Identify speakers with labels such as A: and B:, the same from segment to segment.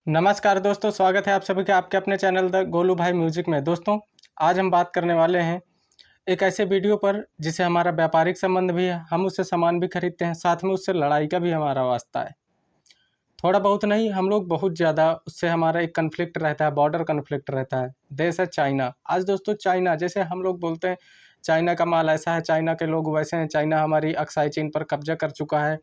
A: नमस्कार दोस्तों, स्वागत है आप सभी का आपके अपने चैनल द गोलू भाई म्यूजिक में। दोस्तों, आज हम बात करने वाले हैं एक ऐसे वीडियो पर जिसे हमारा व्यापारिक संबंध भी है, हम उससे सामान भी खरीदते हैं, साथ में उससे लड़ाई का भी हमारा वास्ता है। थोड़ा बहुत नहीं, हम लोग बहुत ज़्यादा उससे हमारा एक कन्फ्लिक्ट रहता है, बॉर्डर कन्फ्लिक्ट रहता है। देश है चाइना। आज दोस्तों चाइना, जैसे हम लोग बोलते हैं चाइना का माल ऐसा है, चाइना के लोग वैसे हैं, चाइना हमारी अक्साई चीन पर कब्जा कर चुका है,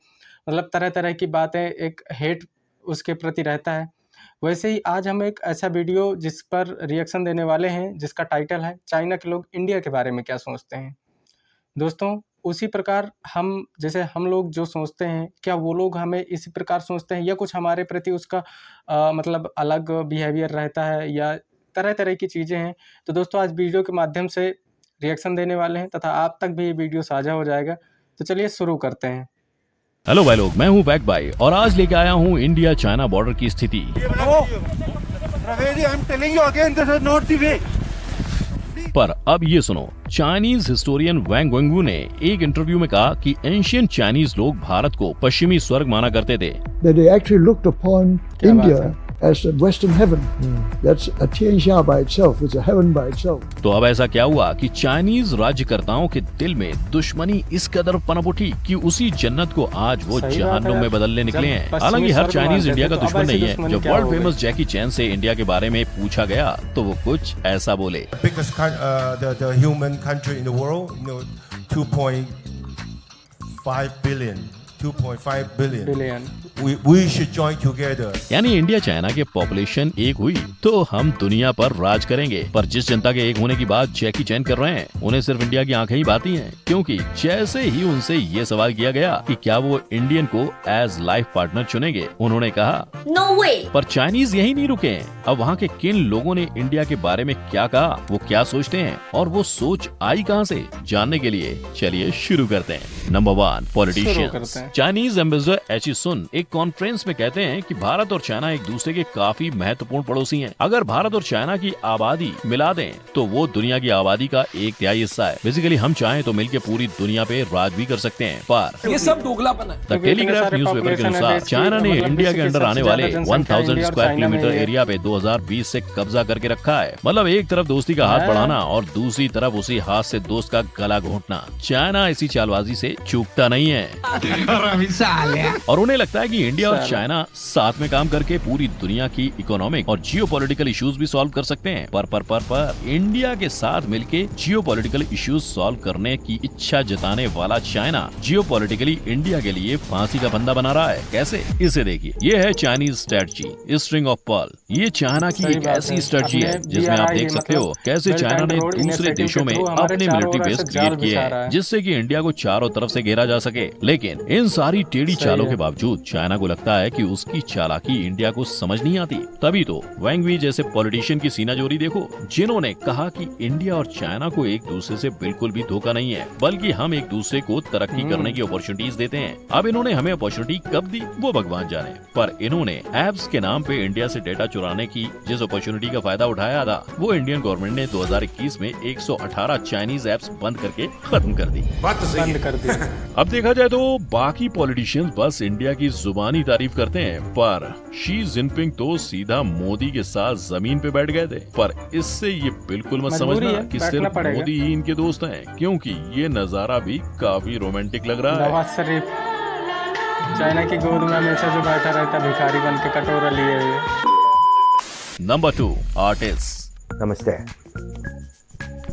A: मतलब तरह तरह की बातें, एक हेट उसके प्रति रहता है। वैसे ही आज हम एक ऐसा वीडियो जिस पर रिएक्शन देने वाले हैं, जिसका टाइटल है चाइना के लोग इंडिया के बारे में क्या सोचते हैं। दोस्तों, उसी प्रकार हम लोग जो सोचते हैं, क्या वो लोग हमें इसी प्रकार सोचते हैं या कुछ हमारे प्रति उसका मतलब अलग बिहेवियर रहता है या तरह तरह की चीज़ें हैं। तो दोस्तों, आज वीडियो के माध्यम से रिएक्शन देने वाले हैं तथा आप तक भी ये वीडियो साझा हो जाएगा। तो चलिए शुरू करते हैं।
B: हेलो भाई लोग, मैं हूं बैक भाई और आज लेके आया हूं इंडिया चाइना बॉर्डर की स्थिति। पर अब ये सुनो, चाइनीज हिस्टोरियन वैंग वेंगू ने एक इंटरव्यू में कहा कि एंशियंट चाइनीज लोग भारत को पश्चिमी स्वर्ग माना करते थे।
C: That they actually looked upon India as a Western heaven. That's a Tianxia by itself. It's a heaven by itself.
B: तो अब ऐसा क्या हुआ कि चाइनीज राज्यकर्ताओं के दिल में दुश्मनी इस कदर पनप उठी कि उसी जन्नत को आज वो जहन्नुम में बदलने निकले हैं। हालांकि हर चाइनीज इंडिया का दुश्मन नहीं है। जब वर्ल्ड फेमस जैकी चैन से इंडिया के बारे में पूछा गया तो वो कुछ ऐसा बोले।
D: The human country in the world, 2.5 billion. We should join together.
B: यानी इंडिया चाइना के पॉपुलेशन एक हुई तो हम दुनिया पर राज करेंगे। पर जिस जनता के एक होने की बात जैकी चैन कर रहे हैं, उन्हें सिर्फ इंडिया की आंखें ही बाती हैं, क्योंकि जैसे ही उनसे ये सवाल किया गया कि क्या वो इंडियन को एज लाइफ पार्टनर चुनेंगे, उन्होंने कहा
E: नो वे।
B: पर चाइनीज यही नहीं रुके हैं। अब वहाँ के किन लोगों ने इंडिया के बारे में क्या कहा, वो क्या सोचते हैं और वो सोच आई कहाँ से, जानने के लिए चलिए शुरू करते हैं। Number 1, politicians. चाइनीज एम्बेसडर एची सुन एक कॉन्फ्रेंस में कहते हैं कि भारत और चाइना एक दूसरे के काफी महत्वपूर्ण पड़ोसी हैं। अगर भारत और चाइना की आबादी मिला दें तो वो दुनिया की आबादी का 1/3 हिस्सा है। बेसिकली हम चाहें तो मिलकर पूरी दुनिया पे राज भी कर सकते हैं। पर
F: ये सब दोगलापन है।
B: द टेलीग्राफ न्यूज़पेपर के अनुसार चाइना ने इंडिया के अंडर आने वाले 1000 स्क्वायर किलोमीटर एरिया पे 2020 से कब्जा करके रखा है। मतलब एक तरफ दोस्ती का हाथ बढ़ाना और दूसरी तरफ उसी हाथ से दोस्त का गला घोंटना। चाइना इसी चालबाजी से चूकता नहीं है और उन्हें लगता है कि इंडिया और चाइना साथ में काम करके पूरी दुनिया की इकोनॉमिक और जियोपॉलिटिकल इश्यूज भी सॉल्व कर सकते हैं। पर इंडिया के साथ मिलके जियोपॉलिटिकल इश्यूज सॉल्व करने की इच्छा जताने वाला चाइना जियोपॉलिटिकली इंडिया के लिए फांसी का फंदा बना रहा है। कैसे? इसे देखिए। ये है Chinese strategy, string of pearl. ये चाइना की एक ऐसी स्ट्रेटजी है जिसमें आप देख सकते हो कैसे चाइना ने दूसरे देशों में अपने मिलिट्री बेस क्रिएट किए हैं, जिससे कि इंडिया को चारों तरफ से घेरा जा सके। लेकिन इन सारी टेढ़ी चालों के बावजूद चाइना को लगता है कि उसकी चालाकी इंडिया को समझ नहीं आती। तभी तो वैंग वी जैसे पॉलिटिशियन की सीनाजोरी देखो, जिन्होंने कहा कि इंडिया और चाइना को एक दूसरे से बिल्कुल भी धोखा नहीं है, बल्कि हम एक दूसरे को तरक्की करने की अपॉर्चुनिटीज देते हैं। अब इन्होंने हमें अपॉर्चुनिटी कब दी वो भगवान जाने, पर इन्होंने एप्स के नाम पे इंडिया से डेटा चुराने की जिस अपॉर्चुनिटी का फायदा उठाया था, वो इंडियन गवर्नमेंट ने 2021 में 118 चाइनीज एप्स बंद करके खत्म कर दी। अब देखा जाए तो बाकी पॉलिटिशियंस बस इंडिया की जुबानी तारीफ करते हैं, पर शी जिनपिंग तो सीधा मोदी के साथ जमीन पे बैठ गए थे। पर इससे ये बिल्कुल मत समझना कि सिर्फ मोदी ही इनके दोस्त हैं, क्योंकि ये नजारा भी काफी रोमांटिक लग रहा है।
A: नवाज शरीफ चाइना की गोद में हमेशा जो बैठा रहता भिखारी बन के कटोरा लिए हुए।
B: Number 2, artist.
G: नमस्ते,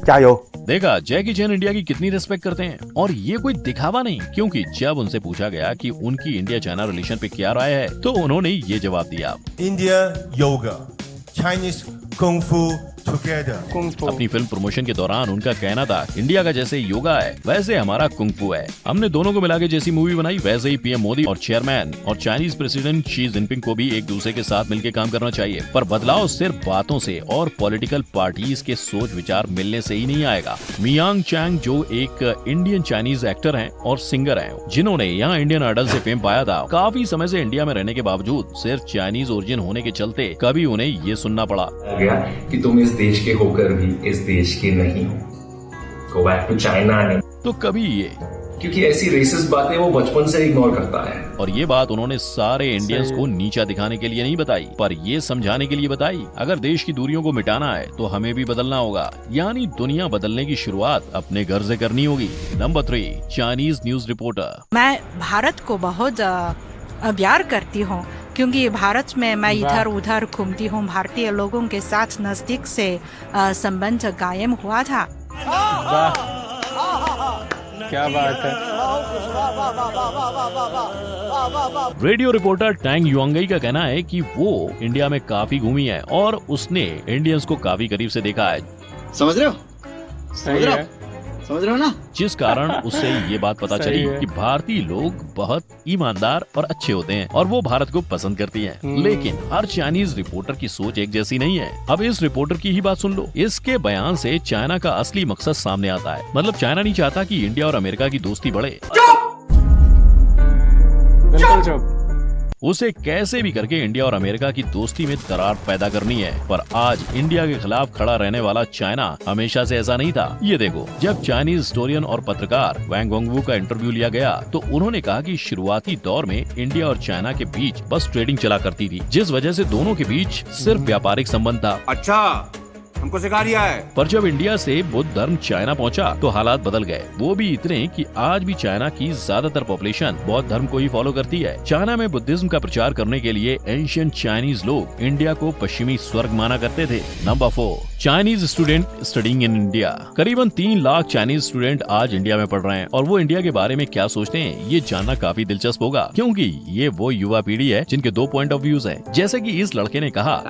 G: चायो।
B: देखा जैकी चैन इंडिया की कितनी रिस्पेक्ट करते हैं, और ये कोई दिखावा नहीं, क्योंकि जब उनसे पूछा गया कि उनकी इंडिया चाइना रिलेशन पे क्या राय है, तो उन्होंने ये जवाब दिया,
D: India yoga, Chinese kung fu together.
B: अपनी फिल्म प्रमोशन के दौरान उनका कहना था, इंडिया का जैसे योगा है वैसे हमारा कुंग-फू है। हमने दोनों को मिला के जैसी मूवी बनाई, वैसे ही पीएम मोदी और चेयरमैन और चाइनीज प्रेसिडेंट शी जिनपिंग को भी एक दूसरे के साथ मिलकर काम करना चाहिए। पर बदलाव सिर्फ बातों से और पॉलिटिकल पार्टीज के सोच विचार मिलने से ही नहीं आएगा। मियांग चैंग जो एक इंडियन चाइनीज एक्टर हैं और सिंगर हैं, जिन्होंने यहाँ इंडियन आइडल से फेम पाया था, काफी समय से इंडिया में रहने के बावजूद सिर्फ चाइनीज ओरिजिन होने के चलते कभी उन्हें ये सुनना पड़ा
H: गया कि तुम इस देश के होकर भी इस देश के नहीं हो। Go back to China नहीं।
B: तो कभी ये
H: क्योंकि ऐसी रेसिस्ट बातें वो बचपन से इग्नोर करता है।
B: और ये बात उन्होंने सारे इंडियंस
A: सही
B: को नीचा दिखाने के लिए नहीं बताई, पर ये समझाने के लिए बताई अगर देश की दूरियों को मिटाना है तो हमें भी बदलना होगा, यानी दुनिया बदलने की शुरुआत अपने घर से करनी होगी। Number 3, Chinese news reporter.
E: मैं भारत को बहुत प्यार करती हूँ, क्योंकि भारत में मैं इधर उधर घूमती हूँ। भारतीय लोगों के साथ नजदीक से संबंध कायम हुआ था।
A: वाह, क्या बात है।
B: रेडियो रिपोर्टर टैंग युआंगई का कहना है कि वो इंडिया में काफी घूमी है और उसने इंडियंस को काफी करीब से देखा है,
F: समझ रहे हो?
A: सही है।
F: समझ रहे हो ना?
B: जिस कारण उससे ये बात पता
A: सही
B: चली
A: है।
B: कि भारतीय लोग बहुत ईमानदार और अच्छे होते हैं और वो भारत को पसंद करती हैं। लेकिन हर चाइनीज रिपोर्टर की सोच एक जैसी नहीं है। अब इस रिपोर्टर की ही बात सुन लो। इसके बयान से चाइना का असली मकसद सामने आता है। मतलब चाइना नहीं चाहता कि इंडिया और अमेरिका की दोस्ती बढ़े।
A: बिल्कुल चुप।
B: उसे कैसे भी करके इंडिया और अमेरिका की दोस्ती में दरार पैदा करनी है। पर आज इंडिया के खिलाफ खड़ा रहने वाला चाइना हमेशा से ऐसा नहीं था। ये देखो, जब चाइनीज हिस्टोरियन और पत्रकार वैंग वेंगवू का इंटरव्यू लिया गया तो उन्होंने कहा कि शुरुआती दौर में इंडिया और चाइना के बीच बस ट्रेडिंग चला करती थी, जिस वजह से दोनों के बीच सिर्फ व्यापारिक संबंध था।
F: अच्छा, हमको सिखा दिया है।
B: पर जब इंडिया से बुद्ध धर्म चाइना पहुंचा तो हालात बदल गए। वो भी इतने कि आज भी चाइना की ज्यादातर पॉपुलेशन बौद्ध धर्म को ही फॉलो करती है। चाइना में बुद्धिज्म का प्रचार करने के लिए एंशियंट चाइनीज लोग इंडिया को पश्चिमी स्वर्ग माना करते थे। Number 4, Chinese student studying in India. करीबन 3 लाख चाइनीज स्टूडेंट आज इंडिया में पढ़ रहे हैं और वो इंडिया के बारे में क्या सोचते हैं ये जानना काफी दिलचस्प होगा, क्योंकि ये वो युवा पीढ़ी है जिनके 2 पॉइंट ऑफ व्यूज हैं। जैसे कि इस लड़के ने कहा,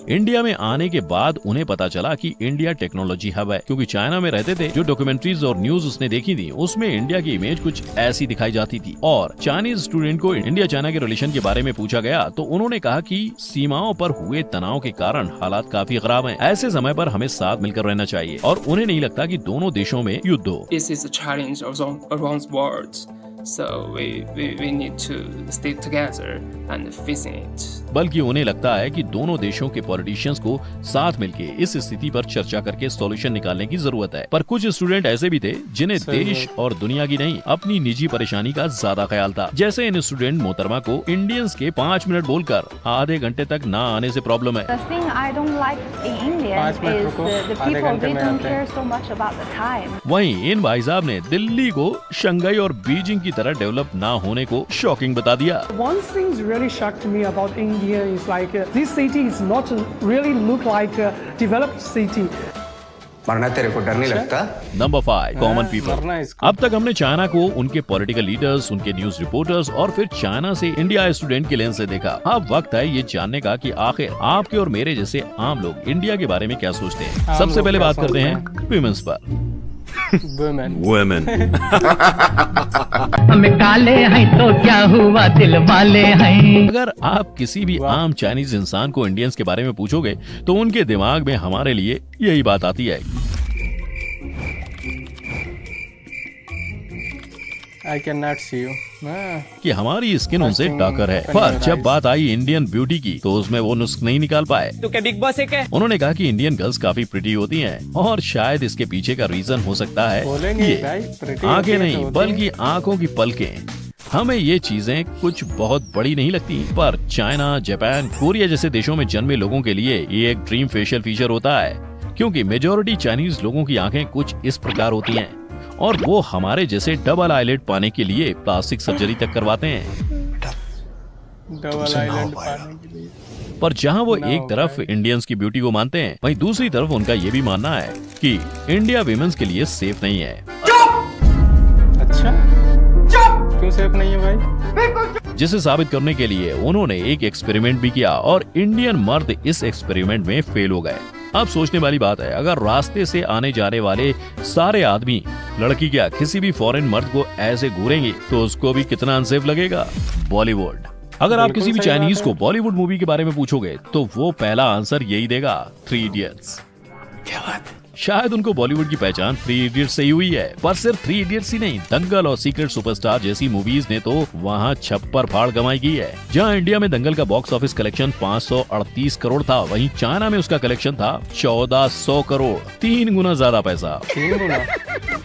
B: इंडिया में आने के बाद उन्हें पता चला कि इंडिया टेक्नोलॉजी हब है, क्योंकि चाइना में रहते थे। जो डॉक्यूमेंट्रीज और न्यूज उसने देखी थी उसमें इंडिया की इमेज कुछ ऐसी दिखाई जाती थी। और चाइनीज स्टूडेंट को इंडिया चाइना के रिलेशन के बारे में पूछा गया तो उन्होंने कहा कि सीमाओं पर हुए तनाव के कारण हालात काफी खराब हैं। ऐसे समय पर हमें साथ मिलकर रहना चाहिए और उन्हें नहीं लगता कि दोनों देशों में युद्ध हो।
I: This is a challenge around the world, so we need to stay together and facing it.
B: बल्कि उन्हें लगता है कि दोनों देशों के पॉलिटिशियंस को साथ मिलकर इस स्थिति पर चर्चा करके सॉल्यूशन निकालने की जरूरत है। पर कुछ स्टूडेंट ऐसे भी थे जिन्हें देश और दुनिया की नहीं, अपनी निजी परेशानी का ज्यादा ख्याल था। जैसे इन स्टूडेंट मोहतरमा को इंडियंस के 5 मिनट बोलकर आधे घंटे तक ना आने से प्रॉब्लम है।
J: The thing I don't like in India
A: 5 minute
J: is
A: रुको,
J: the
A: आधे
J: people
A: घंटे
J: they
A: में
J: don't
A: आते हैं।
J: care so much about the time.
B: वहीं इन भाई साहब ने दिल्ली को शंघाई और बीजिंग की तरह डेवलप ना होने को शॉकिंग बता दिया।
K: One thing really shocked me about India is like this city is not really look like a developed city.
F: मरना तेरे को डर नहीं लगता?
B: नंबर 5, कॉमन
A: मरना
B: पीपल।
A: इसको।
B: अब तक हमने चाइना को उनके पॉलिटिकल लीडर्स, उनके न्यूज रिपोर्टर्स और फिर चाइना से इंडिया स्टूडेंट के लेंस से देखा। अब वक्त है ये जानने का कि आखिर आपके और मेरे जैसे आम लोग इंडिया के बारे में क्या सोचते हैं।
A: आम
B: सबसे
A: लोग
B: पहले
A: क्या
B: बात करते
A: सोचते
B: हैं विमेंस पर।
A: वुमेन।
L: हम काले हैं तो क्या हुआ, दिल वाले हैं।
B: अगर आप किसी भी आम चाइनीज इंसान को इंडियंस के बारे में पूछोगे तो उनके दिमाग में हमारे लिए यही बात आती है।
A: I cannot see you.
B: कि हमारी स्किन उनसे डार्कर है। पर जब बात आई इंडियन ब्यूटी की तो उसमें वो नुस्ख नहीं निकाल पाए।
K: तो क्या बिग बॉस है क्या?
B: उन्होंने कहा कि इंडियन गर्ल्स काफी प्रिटी होती हैं और शायद इसके पीछे का रीजन हो सकता है ये आंखें नहीं बल्कि आंखों की पलकें। हमें ये चीजें कुछ बहुत बड़ी नहीं लगती, पर चाइना, जापान, कोरिया जैसे देशों में जन्मे लोगों के लिए ये एक ड्रीम फेशियल फीचर होता है, क्योंकि मेजोरिटी चाइनीज लोगों की आंखें कुछ इस प्रकार होती हैं और वो हमारे जैसे डबल आईलेट पाने के लिए प्लास्टिक सर्जरी तक करवाते हैं।
A: डबल आइलैंड पाने के लिए।
B: पर जहां वो एक तरफ इंडियंस की ब्यूटी को मानते हैं, वहीं दूसरी तरफ उनका ये भी मानना है कि इंडिया विमेंस के लिए सेफ नहीं है।
A: अच्छा, क्यों सेफ नहीं है भाई?
B: जिसे साबित करने के लिए उन्होंने एक एक्सपेरिमेंट भी किया और इंडियन मर्द इस एक्सपेरिमेंट में फेल हो गए। अब सोचने वाली बात है, अगर रास्ते से आने जाने वाले सारे आदमी, लड़की क्या किसी भी फॉरेन मर्द को ऐसे घूरेंगे तो उसको भी कितना अनसेफ लगेगा। बॉलीवुड। अगर आप किसी भी चाइनीज को बॉलीवुड मूवी के बारे में पूछोगे तो वो पहला आंसर यही देगा, 3 इडियट्स। क्या बात? शायद उनको बॉलीवुड की पहचान 3 इडियट्स से ही हुई है, पर सिर्फ 3 इडियट्स ही नहीं, दंगल और सीक्रेट सुपरस्टार जैसी मूवीज ने तो वहाँ छप्पर फाड़ कमाई की है। जहाँ इंडिया में दंगल का बॉक्स ऑफिस कलेक्शन 538 करोड़ था, वहीं चाइना में उसका कलेक्शन था 1400 करोड़, 3 गुना ज्यादा पैसा।
A: 3 गुना?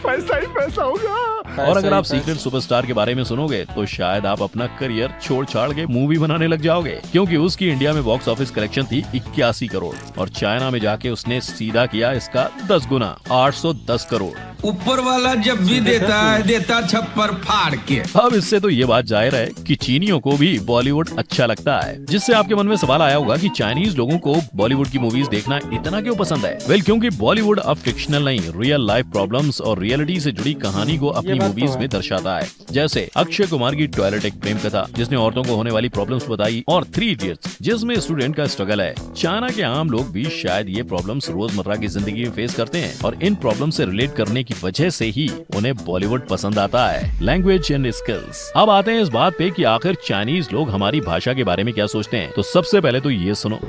G: पैसा ही पैसा होगा।
B: और अगर आप सीक्रेट सुपरस्टार के बारे में सुनोगे तो शायद आप अपना करियर छोड़ छाड़ के मूवी बनाने लग जाओगे, क्योंकि उसकी इंडिया में बॉक्स ऑफिस कलेक्शन थी 81 करोड़ और चाइना में जाके उसने सीधा किया इसका 10 गुना 810 करोड़।
F: ऊपर वाला जब भी देता छप्पर फाड़ के।
B: अब इससे तो ये बात जाहिर है कि चीनियों को भी बॉलीवुड अच्छा लगता है, जिससे आपके मन में सवाल आया होगा कि चाइनीज लोगों को बॉलीवुड की मूवीज देखना इतना क्यों पसंद है। वेल, क्योंकि बॉलीवुड अब फिक्शनल नहीं, रियल लाइफ प्रॉब्लम्स और रियलिटी से जुड़ी कहानी को अपनी मूवीज में दर्शाता है। जैसे अक्षय कुमार की टॉयलेट एक प्रेम कथा, जिसने औरतों को होने वाली प्रॉब्लम्स बताई, और 3 इडियट्स, जिसमें स्टूडेंट का स्ट्रगल है। चाइना के आम लोग भी शायद ये प्रॉब्लम्स रोजमर्रा की जिंदगी में फेस करते हैं और इन प्रॉब्लम से रिलेट करने की वजह से ही उन्हें बॉलीवुड पसंद आता है। Language and skills. अब आते हैं इस बात पे कि आखिर चाइनीज लोग हमारी भाषा के बारे में क्या सोचते हैं। तो सबसे पहले तो ये सुनो।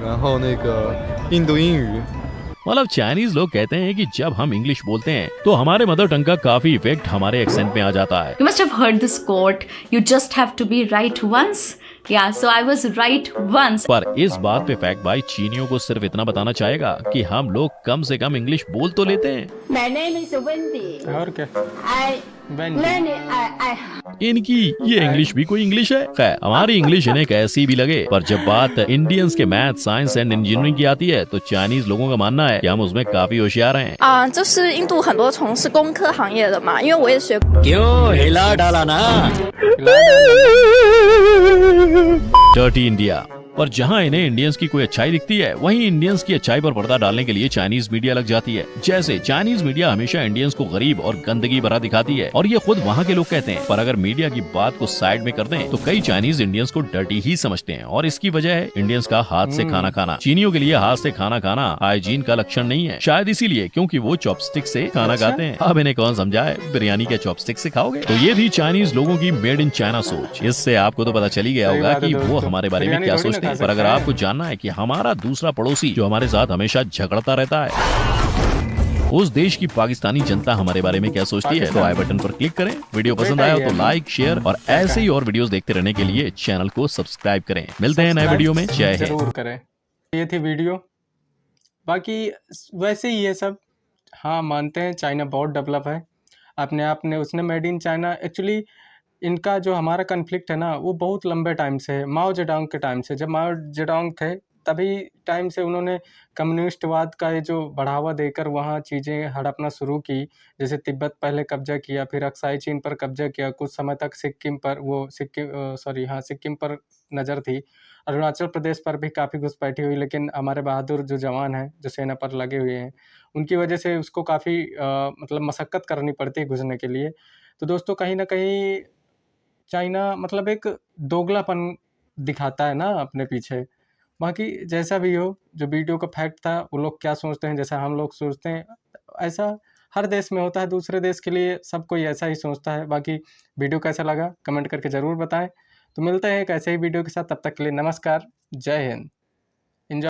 B: मतलब चाइनीज लोग कहते हैं कि जब हम इंग्लिश बोलते हैं तो हमारे मदर टंग का काफी इफेक्ट हमारे एक्सेंट में आ जाता है।
J: You must have heard this quote, you just have to be right once. Yeah, so I was right once.
B: पर इस बात पे फैक्ट भाई चीनियों को सिर्फ इतना बताना चाहेगा कि हम लोग कम से कम इंग्लिश बोल तो लेते हैं।
J: My name is Wendy.
A: और क्या
B: इनकी ये इंग्लिश भी कोई इंग्लिश है? खैर, हमारी इंग्लिश इन्हें कैसी भी लगे, पर जब बात इंडियंस के मैथ, साइंस एंड इंजीनियरिंग की आती है तो चाइनीज लोगों का मानना है कि हम उसमें काफी होशियार हैं।
J: 就是印度很多从事工科行业的嘛，因为我也学。
L: क्यों हिला डाला ना।
B: Dirty India. और जहां इन्हें इंडियंस की कोई अच्छाई दिखती है, वहीं इंडियंस की अच्छाई पर पर्दा डालने के लिए चाइनीज मीडिया लग जाती है। जैसे चाइनीज मीडिया हमेशा इंडियंस को गरीब और गंदगी भरा दिखाती है और ये खुद वहां के लोग कहते हैं। पर अगर मीडिया की बात को साइड में कर दें तो कई चाइनीज इंडियंस को डर्टी ही समझते हैं और इसकी वजह है इंडियंस का हाथ से खाना खाना। चीनियों के लिए हाथ से खाना खाना हाइजीन का लक्षण नहीं है, शायद इसीलिए क्योंकि वो चॉपस्टिक से खाना खाते हैं। अब इन्हें कौन समझाए, बिरयानी के चॉपस्टिक से खाओगे? तो ये थी चाइनीज लोगों की मेड इन चाइना सोच। इससे आपको तो पता चल ही गया होगा कि वो हमारे बारे में क्या सोचते हैं। पर अगर आपको जानना है कि हमारा दूसरा पड़ोसी जो हमारे साथ हमेशा झगड़ता रहता है, उस देश की पाकिस्तानी जनता हमारे बारे में क्या सोचती है, तो आई बटन पर क्लिक करें। वीडियो पसंद आया तो लाइक, शेयर और ऐसे ही और वीडियोस देखते रहने के लिए चैनल को सब्सक्राइब करें। मिलते हैं नए वीडियो में। जय हिंद।
A: जरूर करें। ये थी वीडियो। बाकी वैसे ही ये सब, हाँ मानते हैं चाइना बहुत डेवलप है अपने आप ने, उसने मेड इन चाइना। एक्चुअली इनका जो हमारा कन्फ्लिक्ट है ना, वो बहुत लंबे टाइम से है, माओ जेडोंग के टाइम से। जब माओ जेडोंग थे तभी टाइम से उन्होंने कम्युनिस्टवाद का ये जो बढ़ावा देकर वहाँ चीज़ें हड़पना शुरू की। जैसे तिब्बत पहले कब्जा किया, फिर अक्साई चीन पर कब्जा किया, कुछ समय तक सिक्किम पर सिक्किम पर नज़र थी। अरुणाचल प्रदेश पर भी काफ़ी घुसपैठी हुई, लेकिन हमारे बहादुर जो जवान हैं, जो सेना पर लगे हुए हैं, उनकी वजह से उसको काफ़ी मतलब मशक्क़त करनी पड़ती है घुसने के लिए। तो दोस्तों कहीं ना कहीं चाइना मतलब एक दोगलापन दिखाता है ना अपने पीछे। बाकी जैसा भी हो, जो वीडियो का फैक्ट था, वो लोग क्या सोचते हैं, जैसा हम लोग सोचते हैं, ऐसा हर देश में होता है। दूसरे देश के लिए सब कोई ऐसा ही सोचता है। बाकी वीडियो कैसा लगा कमेंट करके ज़रूर बताएं। तो मिलते हैं एक ऐसे ही वीडियो के साथ, तब तक के लिए नमस्कार, जय हिंद।